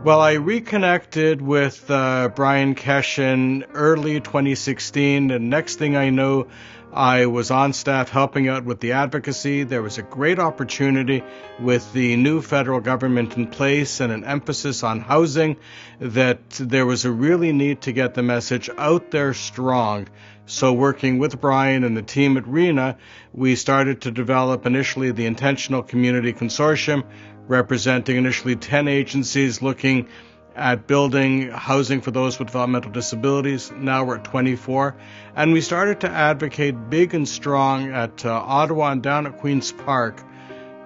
Well, I reconnected with Brian Keshen early 2016, and next thing I know, I was on staff helping out with the advocacy. There was a great opportunity with the new federal government in place and an emphasis on housing that there was a really need to get the message out there strong. So working with Brian and the team at Reena, we started to develop initially the Intentional Community Consortium, representing initially 10 agencies looking at building housing for those with developmental disabilities. Now we're at 24. And we started to advocate big and strong at Ottawa and down at Queen's Park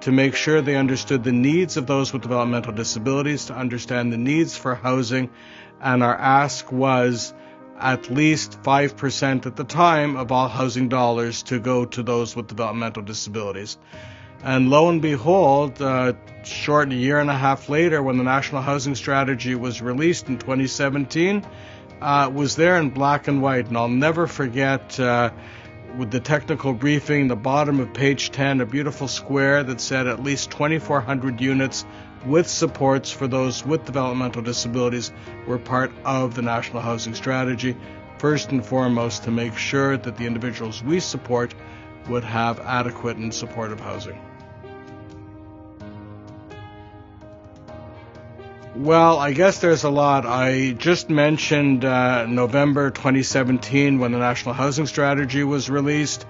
to make sure they understood the needs of those with developmental disabilities, to understand the needs for housing. And our ask was at least 5% at the time of all housing dollars to go to those with developmental disabilities. And lo and behold, short a year and a half later, when the National Housing Strategy was released in 2017, it was there in black and white. And I'll never forget, with the technical briefing, the bottom of page 10, a beautiful square that said at least 2,400 units with supports for those with developmental disabilities were part of the National Housing Strategy, first and foremost to make sure that the individuals we support would have adequate and supportive housing. Well, I guess there's a lot. I just mentioned November 2017 when the National Housing Strategy was released.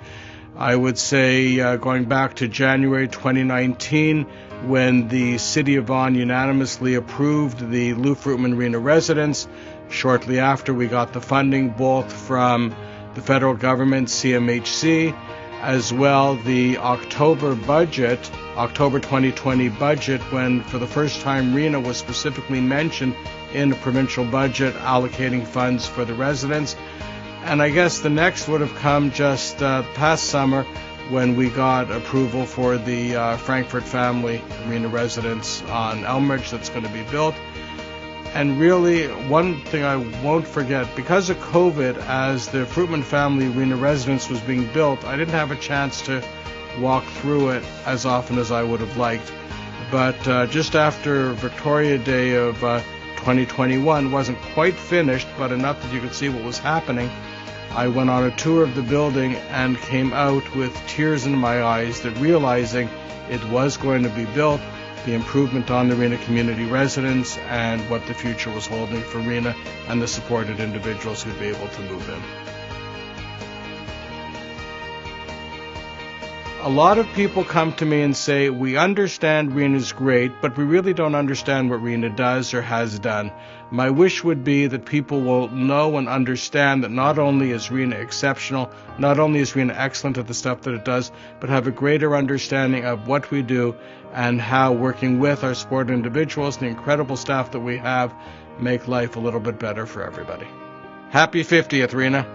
I would say going back to January 2019 when the City of Vaughan unanimously approved the Lou Fruitman Reena residence. Shortly after, we got the funding both from the federal government, CMHC, as well the October 2020 budget, when for the first time Reena was specifically mentioned in the provincial budget allocating funds for the residents. And I guess the next would have come just past summer when we got approval for the Frankfurt family Reena residence on Elmridge that's going to be built. And really, one thing I won't forget, because of COVID, as the Fruitman family Reena residence was being built, I didn't have a chance to walk through it as often as I would have liked. But just after Victoria Day of 2021, wasn't quite finished, but enough that you could see what was happening, I went on a tour of the building and came out with tears in my eyes that realizing it was going to be built, the improvement on the Reena community residence, and what the future was holding for Reena and the supported individuals who'd be able to move in. A lot of people come to me and say, we understand Reena's great, but we really don't understand what Reena does or has done. My wish would be that people will know and understand that not only is Reena exceptional, not only is Reena excellent at the stuff that it does, but have a greater understanding of what we do and how working with our supported individuals and the incredible staff that we have make life a little bit better for everybody. Happy 50th, Reena.